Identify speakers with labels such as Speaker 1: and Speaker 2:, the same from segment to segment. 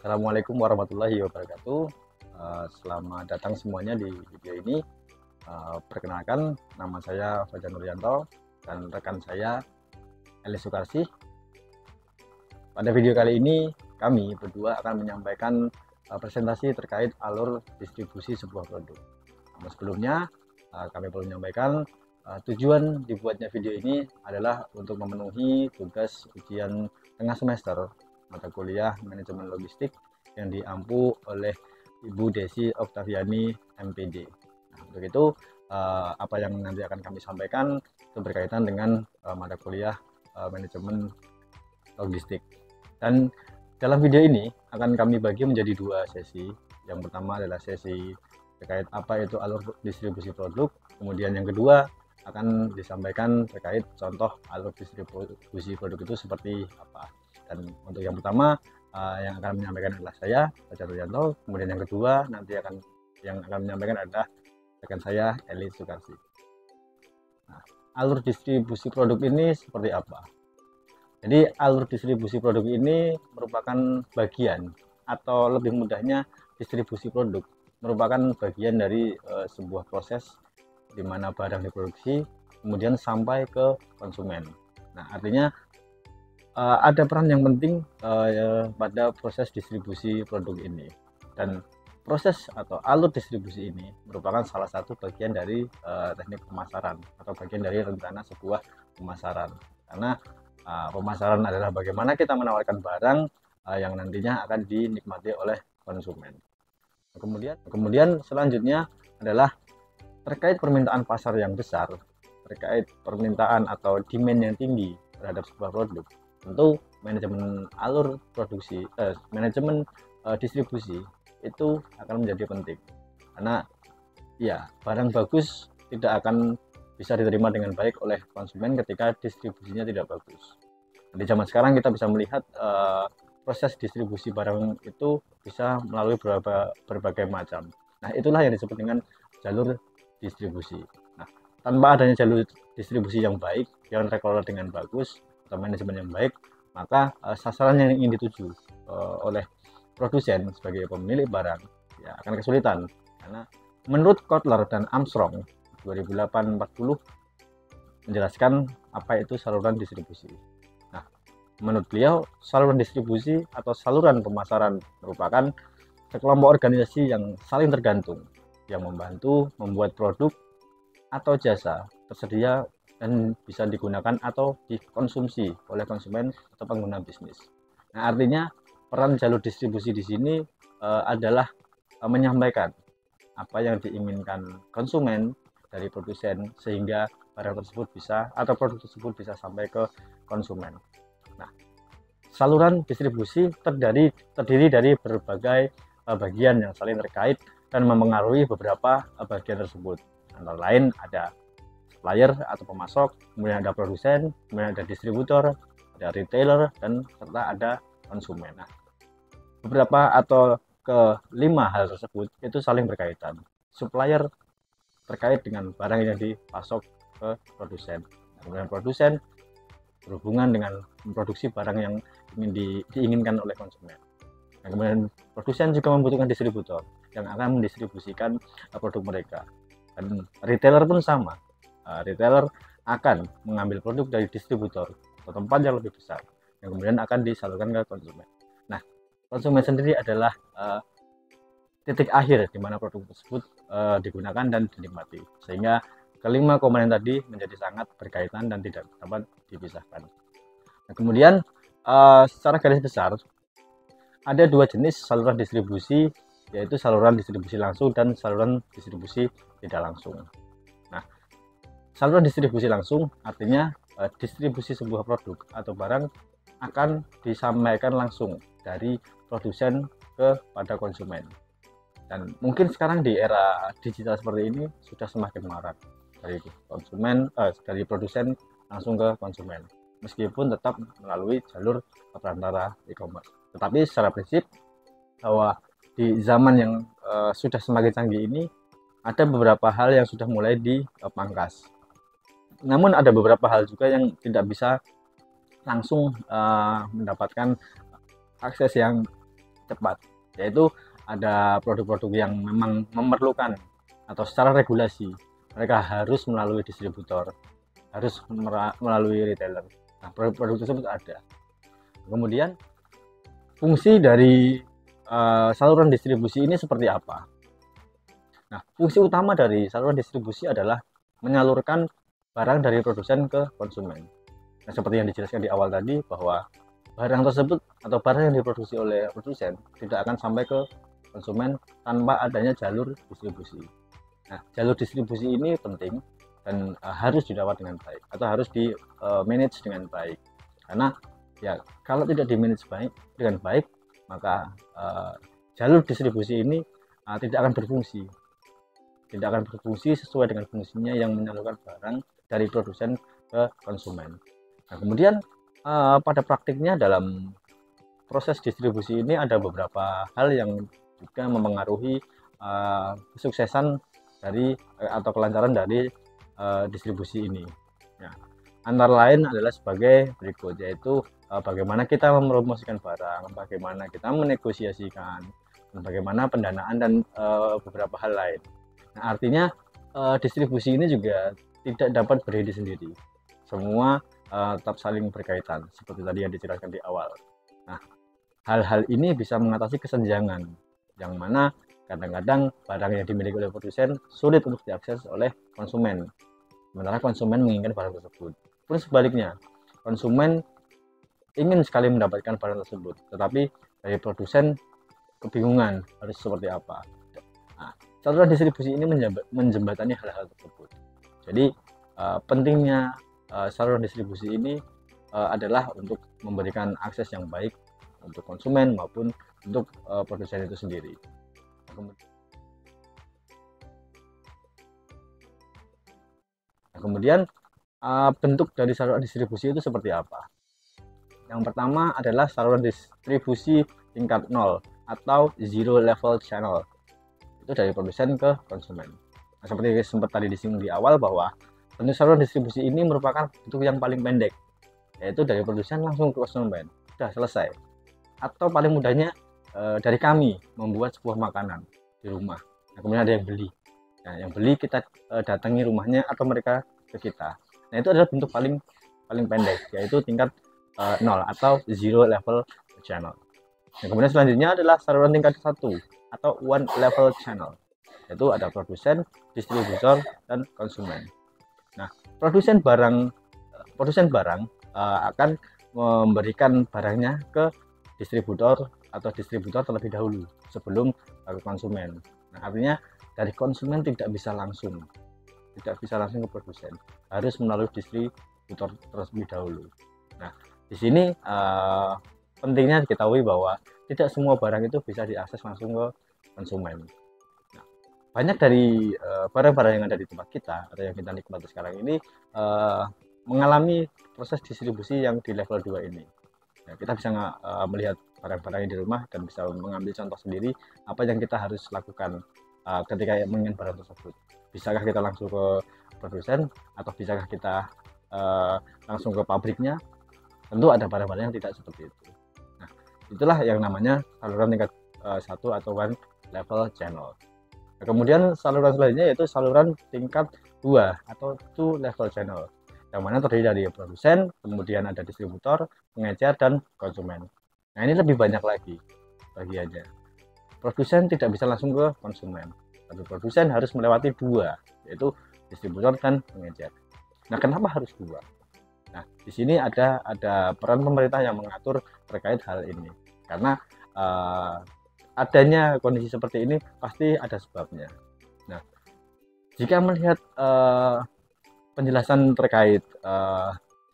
Speaker 1: Assalamualaikum warahmatullahi wabarakatuh. Selamat datang semuanya di video ini. Perkenalkan, nama saya Fajar Nuryanto dan rekan saya Eli Sukarsih. Pada video kali ini, kami berdua akan menyampaikan presentasi terkait alur distribusi sebuah produk. Namun sebelumnya, kami perlu menyampaikan tujuan dibuatnya video ini adalah untuk memenuhi tugas ujian tengah semester mata kuliah manajemen logistik yang diampu oleh Ibu Desi Oktaviani MPD. Nah, untuk itu apa yang nanti akan kami sampaikan itu berkaitan dengan mata kuliah manajemen logistik. Dan dalam video ini akan kami bagi menjadi dua sesi. Yang pertama adalah sesi terkait apa itu alur distribusi produk, kemudian yang kedua akan disampaikan terkait contoh alur distribusi produk itu seperti apa. Dan untuk yang pertama yang akan menyampaikan adalah saya, Fajar Nuryanto. Kemudian yang kedua nanti yang akan menyampaikan adalah rekan saya, Eli Sukarsih. Nah, alur distribusi produk ini seperti apa? Jadi alur distribusi produk ini merupakan bagian atau lebih mudahnya distribusi produk merupakan bagian dari sebuah proses di mana barang diproduksi kemudian sampai ke konsumen. Nah, artinya ada peran yang penting pada proses distribusi produk ini, dan proses atau alur distribusi ini merupakan salah satu bagian dari teknik pemasaran atau bagian dari rencana sebuah pemasaran, karena pemasaran adalah bagaimana kita menawarkan barang yang nantinya akan dinikmati oleh konsumen. Kemudian selanjutnya adalah terkait permintaan pasar yang besar, terkait permintaan atau demand yang tinggi terhadap sebuah produk. Tentu manajemen alur produksi, manajemen distribusi itu akan menjadi penting, karena ya barang bagus tidak akan bisa diterima dengan baik oleh konsumen ketika distribusinya tidak bagus. Di zaman sekarang kita bisa melihat proses distribusi barang itu bisa melalui berbagai macam. Nah, itulah yang disebut dengan jalur distribusi. Nah, tanpa adanya jalur distribusi yang baik, yang terkelola dengan bagus, atau manajemen yang baik, maka sasaran yang ingin dituju oleh produsen sebagai pemilik barang ya akan kesulitan, karena menurut Kotler dan Armstrong 2008-40 menjelaskan apa itu saluran distribusi. Nah, menurut beliau saluran distribusi atau saluran pemasaran merupakan sekelompok organisasi yang saling tergantung yang membantu membuat produk atau jasa tersedia dan bisa digunakan atau dikonsumsi oleh konsumen atau pengguna bisnis. Nah, artinya peran jalur distribusi di sini adalah menyampaikan apa yang diinginkan konsumen dari produsen sehingga barang tersebut bisa atau produk tersebut bisa sampai ke konsumen. Nah, saluran distribusi terdiri dari berbagai bagian yang saling terkait dan mempengaruhi beberapa bagian tersebut. Antara lain ada supplier atau pemasok, kemudian ada produsen, kemudian ada distributor, ada retailer, dan serta ada konsumen. Nah, beberapa atau kelima hal tersebut itu saling berkaitan. Supplier terkait dengan barang yang dipasok ke produsen, kemudian produsen berhubungan dengan memproduksi barang yang diinginkan oleh konsumen. Nah, kemudian produsen juga membutuhkan distributor yang akan mendistribusikan produk mereka, dan retailer pun sama. Retailer akan mengambil produk dari distributor atau tempat yang lebih besar yang kemudian akan disalurkan ke konsumen. Nah, konsumen sendiri adalah titik akhir di mana produk tersebut digunakan dan dinikmati, sehingga kelima komponen tadi menjadi sangat berkaitan dan tidak dapat dipisahkan. Nah, kemudian secara garis besar ada dua jenis saluran distribusi, yaitu saluran distribusi langsung dan saluran distribusi tidak langsung. Nah, saluran distribusi langsung artinya distribusi sebuah produk atau barang akan disampaikan langsung dari produsen kepada konsumen. Dan mungkin sekarang di era digital seperti ini sudah semakin marak, dari dari produsen langsung ke konsumen, meskipun tetap melalui jalur perantara e-commerce. Tetapi secara prinsip bahwa di zaman yang sudah semakin canggih ini ada beberapa hal yang sudah mulai dipangkas. Namun ada beberapa hal juga yang tidak bisa langsung mendapatkan akses yang cepat, yaitu ada produk-produk yang memang memerlukan atau secara regulasi mereka harus melalui distributor, harus melalui retailer. Nah, produk-produk tersebut ada. Kemudian fungsi dari saluran distribusi ini seperti apa? Nah, fungsi utama dari saluran distribusi adalah menyalurkan barang dari produsen ke konsumen. Nah, seperti yang dijelaskan di awal tadi, bahwa barang tersebut atau barang yang diproduksi oleh produsen tidak akan sampai ke konsumen tanpa adanya jalur distribusi. Nah, jalur distribusi ini penting dan harus dirawat dengan baik atau harus di manage dengan baik. Karena ya kalau tidak di manage dengan baik, maka jalur distribusi ini tidak akan berfungsi. Tidak akan berfungsi sesuai dengan fungsinya yang menyalurkan barang dari produsen ke konsumen. Nah, kemudian pada praktiknya dalam proses distribusi ini ada beberapa hal yang juga mempengaruhi kesuksesan dari atau kelancaran dari distribusi ini. Nah, antara lain adalah sebagai berikut, yaitu bagaimana kita mempromosikan barang, bagaimana kita menegosiasikan, dan bagaimana pendanaan dan beberapa hal lain. Nah, artinya distribusi ini juga tidak dapat berdiri sendiri. Semua tetap saling berkaitan, seperti tadi yang dijelaskan di awal. Nah, hal-hal ini bisa mengatasi kesenjangan, yang mana kadang-kadang barang yang dimiliki oleh produsen sulit untuk diakses oleh konsumen, sementara konsumen menginginkan barang tersebut. Pun sebaliknya, konsumen ingin sekali mendapatkan barang tersebut, tetapi dari produsen kebingungan harus seperti apa. Nah, saluran distribusi ini menjembatani hal-hal tersebut. Jadi pentingnya saluran distribusi ini adalah untuk memberikan akses yang baik untuk konsumen maupun untuk produsen itu sendiri. Nah, kemudian bentuk dari saluran distribusi itu seperti apa? Yang pertama adalah saluran distribusi tingkat 0 atau zero level channel. Itu dari produsen ke konsumen. Nah, seperti sempat tadi disinggung di awal, bahwa bentuk saluran distribusi ini merupakan bentuk yang paling pendek, yaitu dari produsen langsung ke konsumen, sudah selesai. Atau paling mudahnya dari kami membuat sebuah makanan di rumah, nah, kemudian ada yang beli. Nah, yang beli kita datangi rumahnya atau mereka ke kita. Nah, itu adalah bentuk paling pendek, yaitu tingkat 0 atau zero level channel. Nah, kemudian selanjutnya adalah saluran tingkat 1 atau one level channel, yaitu ada produsen, distributor, dan konsumen. Nah, produsen barang akan memberikan barangnya ke distributor terlebih dahulu sebelum ke konsumen. Nah, artinya dari konsumen tidak bisa langsung ke produsen, harus melalui distributor terlebih dahulu. Nah, di sini pentingnya diketahui bahwa tidak semua barang itu bisa diakses langsung ke konsumen. Nah, banyak dari barang-barang yang ada di tempat kita atau yang kita nikmati sekarang ini mengalami proses distribusi yang di level 2 ini. Nah, kita bisa melihat barang-barang yang di rumah dan bisa mengambil contoh sendiri apa yang kita harus lakukan ketika menginginkan barang tersebut. Bisakah kita langsung ke produsen atau bisakah kita langsung ke pabriknya? Tentu ada barang-barang yang tidak seperti itu. Nah, itulah yang namanya saluran tingkat 1 atau one level channel. Nah, kemudian saluran selanjutnya yaitu saluran tingkat 2 atau two level channel, yang mana terdiri dari produsen, kemudian ada distributor, pengecer, dan konsumen. Nah, ini lebih banyak lagi bagiannya. Produsen tidak bisa langsung ke konsumen, tapi produsen harus melewati 2, yaitu distributor dan pengecer. Nah, kenapa harus 2? Nah, di sini ada peran pemerintah yang mengatur terkait hal ini. Karena adanya kondisi seperti ini pasti ada sebabnya. Nah, jika melihat penjelasan terkait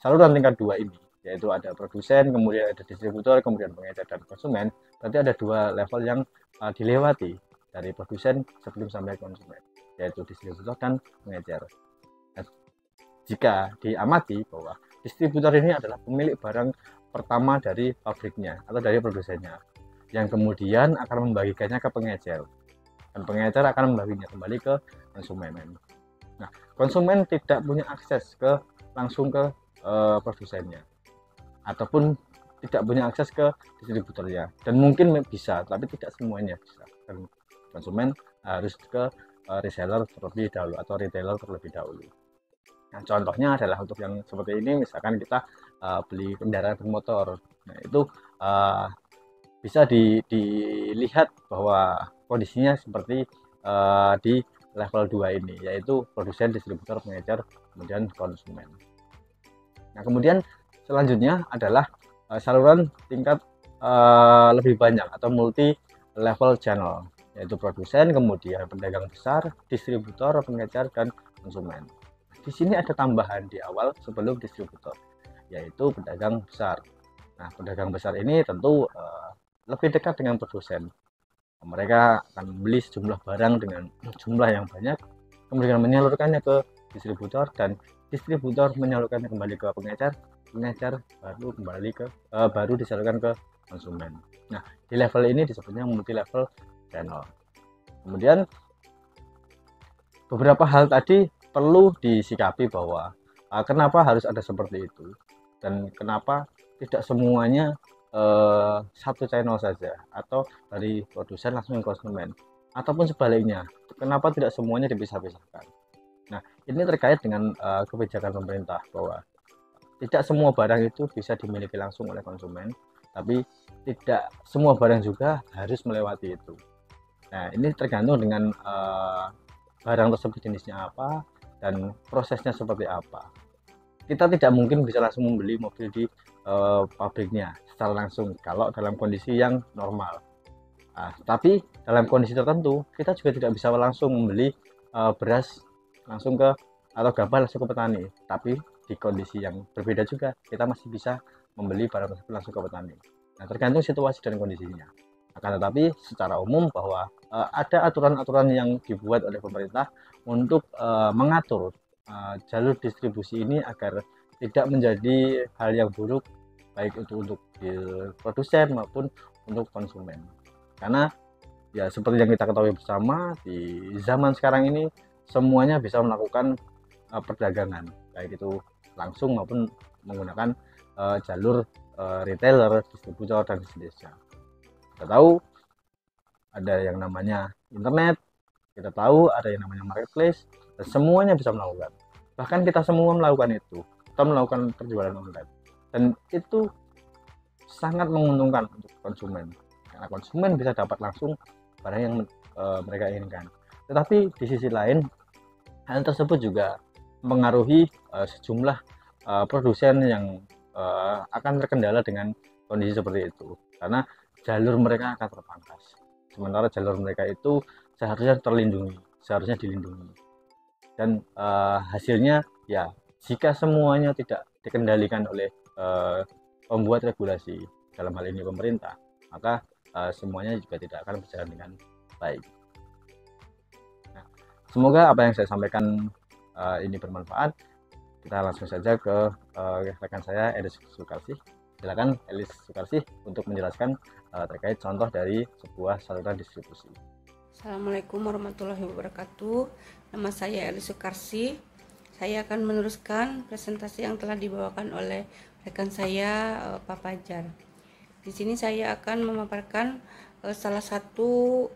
Speaker 1: saluran tingkat 2 ini, yaitu ada produsen, kemudian ada distributor, kemudian pengecer dan konsumen, berarti ada 2 level yang dilewati dari produsen sebelum sampai konsumen, yaitu distributor dan pengecer. Nah, jika diamati bahwa distributor ini adalah pemilik barang pertama dari pabriknya atau dari produsennya, yang kemudian akan membagikannya ke pengecer, dan pengecer akan membaginya kembali ke konsumen. Nah, konsumen tidak punya akses langsung ke produsennya, ataupun tidak punya akses ke distributornya, dan mungkin bisa tapi tidak semuanya bisa, dan konsumen harus ke reseller terlebih dahulu atau retailer terlebih dahulu. Nah, contohnya adalah untuk yang seperti ini, misalkan kita beli kendaraan bermotor. Nah, itu uh, bisa dilihat bahwa kondisinya seperti di level 2 ini, yaitu produsen, distributor, pengecer, kemudian konsumen. Nah, kemudian selanjutnya adalah saluran tingkat lebih banyak atau multi level channel, yaitu produsen, kemudian pedagang besar, distributor, pengecer, dan konsumen. Di sini ada tambahan di awal sebelum distributor, yaitu pedagang besar. Nah, pedagang besar ini tentu lebih dekat dengan produsen. Mereka akan membeli sejumlah barang dengan jumlah yang banyak, kemudian menyalurkannya ke distributor, dan distributor menyalurkannya kembali ke pengecer, pengecer baru kembali ke baru disalurkan ke konsumen. Nah, di level ini disebutnya multi level channel. Kemudian beberapa hal tadi perlu disikapi bahwa kenapa harus ada seperti itu, dan kenapa tidak semuanya satu channel saja, atau dari produsen langsung ke konsumen, ataupun sebaliknya, kenapa tidak semuanya dipisah-pisahkan. Nah, ini terkait dengan kebijakan pemerintah bahwa tidak semua barang itu bisa dimiliki langsung oleh konsumen, tapi tidak semua barang juga harus melewati itu. Nah, ini tergantung dengan barang tersebut jenisnya apa dan prosesnya seperti apa. Kita tidak mungkin bisa langsung membeli mobil di pabriknya secara langsung kalau dalam kondisi yang normal. Nah, tapi dalam kondisi tertentu kita juga tidak bisa langsung membeli beras langsung ke atau gabah langsung ke petani. Tapi di kondisi yang berbeda juga kita masih bisa membeli barang tersebut langsung ke petani. Nah, tergantung situasi dan kondisinya. Akan tetapi secara umum bahwa ada aturan-aturan yang dibuat oleh pemerintah untuk mengatur jalur distribusi ini agar tidak menjadi hal yang buruk baik itu untuk produsen maupun untuk konsumen. Karena ya seperti yang kita ketahui bersama, di zaman sekarang ini semuanya bisa melakukan perdagangan, baik itu langsung maupun menggunakan jalur retailer, distributor, dan sejenisnya. Kita tahu ada yang namanya internet, kita tahu ada yang namanya marketplace, dan semuanya bisa melakukan. Bahkan kita semua melakukan itu, kita melakukan penjualan online, dan itu sangat menguntungkan untuk konsumen, karena konsumen bisa dapat langsung barang yang mereka inginkan. Tetapi di sisi lain, hal tersebut juga mengaruhi sejumlah produsen yang akan terkendala dengan kondisi seperti itu, karena jalur mereka akan terpangkas, sementara jalur mereka itu seharusnya terlindungi, seharusnya dilindungi. Dan hasilnya ya, jika semuanya tidak dikendalikan oleh pembuat regulasi, dalam hal ini pemerintah, maka semuanya juga tidak akan berjalan dengan baik. Nah, semoga apa yang saya sampaikan ini bermanfaat. Kita langsung saja ke rekan saya, Elis Sukarsih. Silakan Elis Sukarsih untuk menjelaskan terkait contoh dari sebuah saluran distribusi.
Speaker 2: Assalamualaikum warahmatullahi wabarakatuh. Nama saya Elis Sukarsih. Saya akan meneruskan presentasi yang telah dibawakan oleh rekan saya, Pak Fajar. Di sini saya akan memaparkan salah satu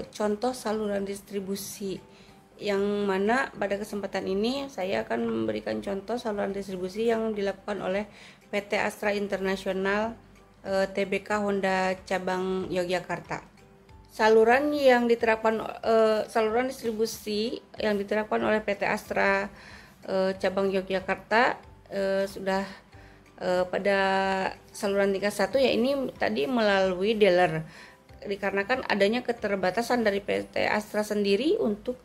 Speaker 2: contoh saluran distribusi, yang mana pada kesempatan ini saya akan memberikan contoh saluran distribusi yang dilakukan oleh PT Astra International TBK Honda cabang Yogyakarta. Saluran distribusi yang diterapkan oleh PT Astra cabang Yogyakarta sudah pada saluran tingkat 1, ya ini tadi melalui dealer, dikarenakan adanya keterbatasan dari PT Astra sendiri untuk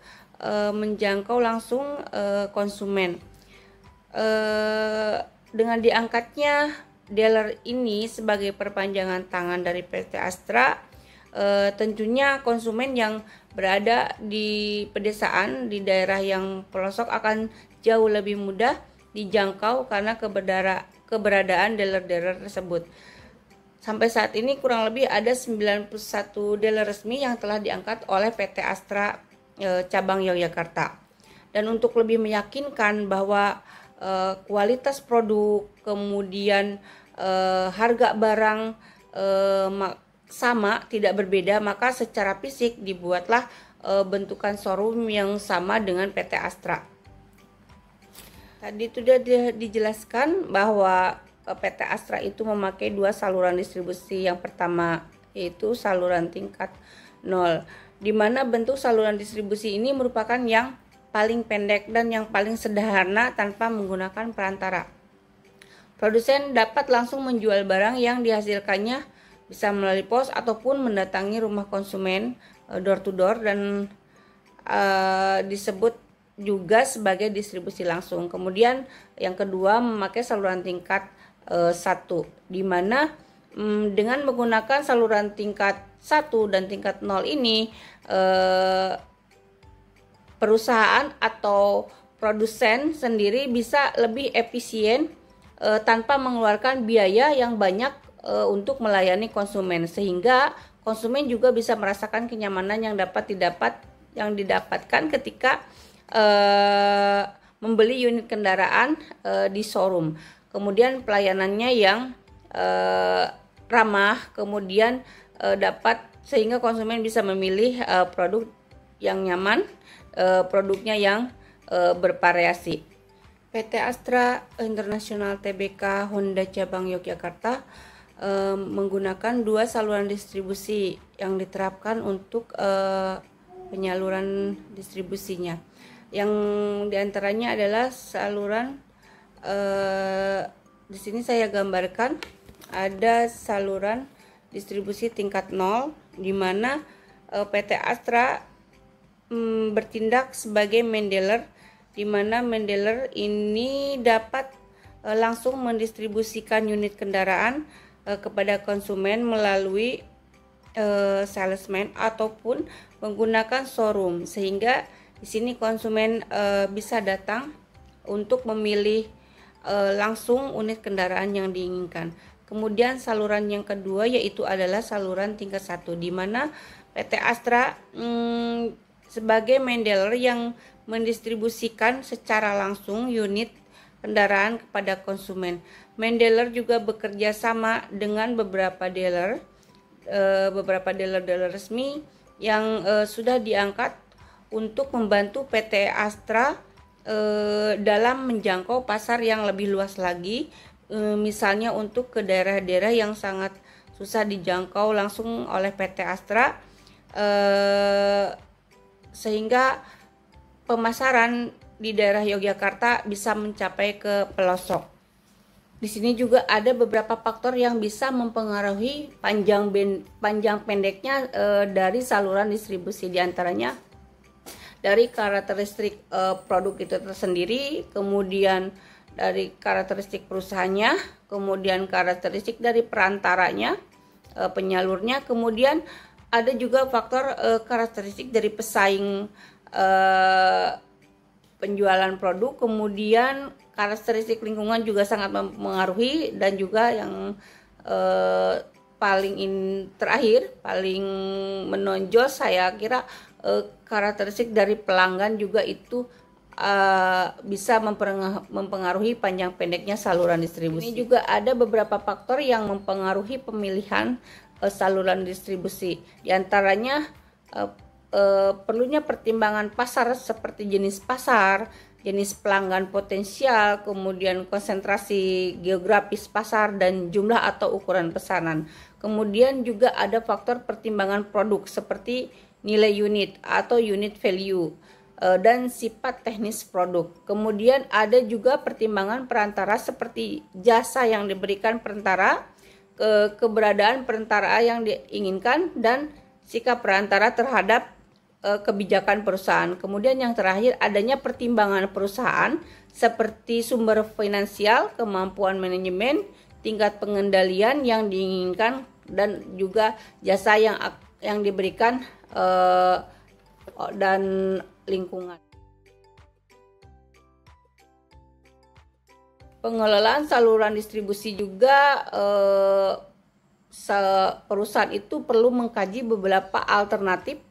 Speaker 2: menjangkau langsung konsumen. Dengan diangkatnya dealer ini sebagai perpanjangan tangan dari PT Astra, tentunya konsumen yang berada di pedesaan, di daerah yang pelosok akan jauh lebih mudah dijangkau karena keberadaan dealer-dealer tersebut. Sampai saat ini kurang lebih ada 91 dealer resmi yang telah diangkat oleh PT Astra cabang Yogyakarta. Dan untuk lebih meyakinkan bahwa kualitas produk, kemudian harga barang sama, tidak berbeda, maka secara fisik dibuatlah bentukan showroom yang sama dengan PT Astra. Tadi sudah dijelaskan bahwa PT Astra itu memakai dua saluran distribusi. Yang pertama yaitu saluran tingkat 0, di mana bentuk saluran distribusi ini merupakan yang paling pendek dan yang paling sederhana tanpa menggunakan perantara. Produsen dapat langsung menjual barang yang dihasilkannya bisa melalui pos ataupun mendatangi rumah konsumen door to door, dan disebut juga sebagai distribusi langsung. Kemudian yang kedua memakai saluran tingkat 1, di mana dengan menggunakan saluran tingkat 1 dan tingkat 0 ini perusahaan atau produsen sendiri bisa lebih efisien tanpa mengeluarkan biaya yang banyak untuk melayani konsumen, sehingga konsumen juga bisa merasakan kenyamanan yang didapatkan ketika membeli unit kendaraan di showroom. Kemudian pelayanannya yang ramah, kemudian dapat sehingga konsumen bisa memilih produk yang nyaman, produknya yang bervariasi. PT Astra International Tbk Honda Cabang Yogyakarta menggunakan dua saluran distribusi yang diterapkan untuk penyaluran distribusinya. Yang diantaranya adalah saluran di sini saya gambarkan ada saluran distribusi tingkat 0, di mana PT Astra bertindak sebagai main dealer, di mana main dealer ini dapat langsung mendistribusikan unit kendaraan kepada konsumen melalui salesman ataupun menggunakan showroom, sehingga di sini konsumen bisa datang untuk memilih langsung unit kendaraan yang diinginkan. Kemudian saluran yang kedua yaitu adalah saluran tingkat 1, di mana PT Astra sebagai main dealer yang mendistribusikan secara langsung unit kendaraan kepada konsumen. Main dealer juga bekerja sama dengan beberapa dealer resmi yang sudah diangkat untuk membantu PT Astra dalam menjangkau pasar yang lebih luas lagi, misalnya untuk ke daerah-daerah yang sangat susah dijangkau langsung oleh PT Astra, sehingga pemasaran di daerah Yogyakarta bisa mencapai ke pelosok. Di sini juga ada beberapa faktor yang bisa mempengaruhi panjang pendeknya dari saluran distribusi, diantaranya dari karakteristik produk itu tersendiri, kemudian dari karakteristik perusahaannya, kemudian karakteristik dari perantaranya, penyalurnya, kemudian ada juga faktor karakteristik dari pesaing penjualan produk, kemudian karakteristik lingkungan juga sangat mempengaruhi, dan juga yang paling menonjol saya kira karakteristik dari pelanggan juga itu bisa mempengaruhi panjang pendeknya saluran distribusi. Ini juga ada beberapa faktor yang mempengaruhi pemilihan saluran distribusi, diantaranya perlunya pertimbangan pasar seperti jenis pasar, jenis pelanggan potensial, kemudian konsentrasi geografis pasar, dan jumlah atau ukuran pesanan. Kemudian juga ada faktor pertimbangan produk seperti nilai unit atau unit value dan sifat teknis produk. Kemudian ada juga pertimbangan perantara seperti jasa yang diberikan perantara, keberadaan perantara yang diinginkan, dan sikap perantara terhadap kebijakan perusahaan. Kemudian yang terakhir adanya pertimbangan perusahaan seperti sumber finansial, kemampuan manajemen, tingkat pengendalian yang diinginkan, dan juga jasa yang diberikan dan lingkungan. Pengelolaan saluran distribusi juga perusahaan itu perlu mengkaji beberapa alternatif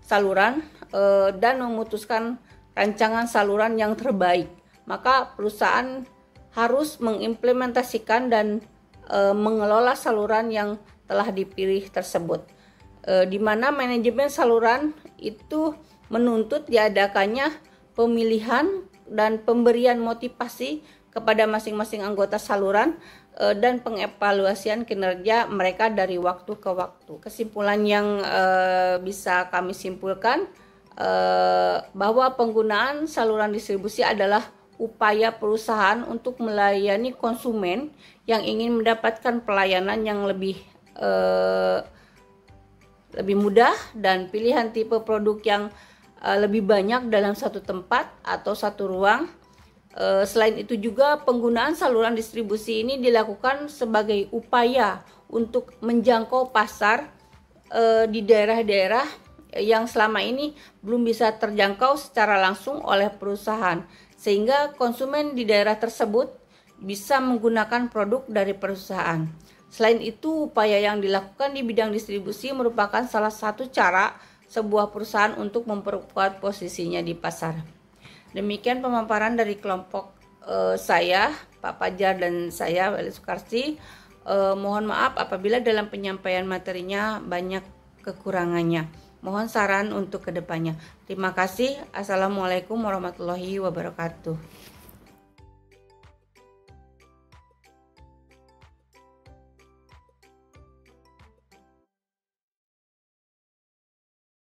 Speaker 2: saluran dan memutuskan rancangan saluran yang terbaik. Maka perusahaan harus mengimplementasikan dan mengelola saluran yang telah dipilih tersebut, di mana manajemen saluran itu menuntut diadakannya pemilihan dan pemberian motivasi kepada masing-masing anggota saluran dan pengevaluasian kinerja mereka dari waktu ke waktu. Kesimpulan yang bisa kami simpulkan bahwa penggunaan saluran distribusi adalah upaya perusahaan untuk melayani konsumen yang ingin mendapatkan pelayanan yang lebih mudah dan pilihan tipe produk yang lebih banyak dalam satu tempat atau satu ruang. Selain itu juga penggunaan saluran distribusi ini dilakukan sebagai upaya untuk menjangkau pasar di daerah-daerah yang selama ini belum bisa terjangkau secara langsung oleh perusahaan, sehingga konsumen di daerah tersebut bisa menggunakan produk dari perusahaan. Selain itu, upaya yang dilakukan di bidang distribusi merupakan salah satu cara sebuah perusahaan untuk memperkuat posisinya di pasar. Demikian pemaparan dari kelompok saya, Pak Fajar dan saya, Eli Sukarsi. Mohon maaf apabila dalam penyampaian materinya banyak kekurangannya. Mohon saran untuk kedepannya. Terima kasih. Assalamualaikum warahmatullahi wabarakatuh.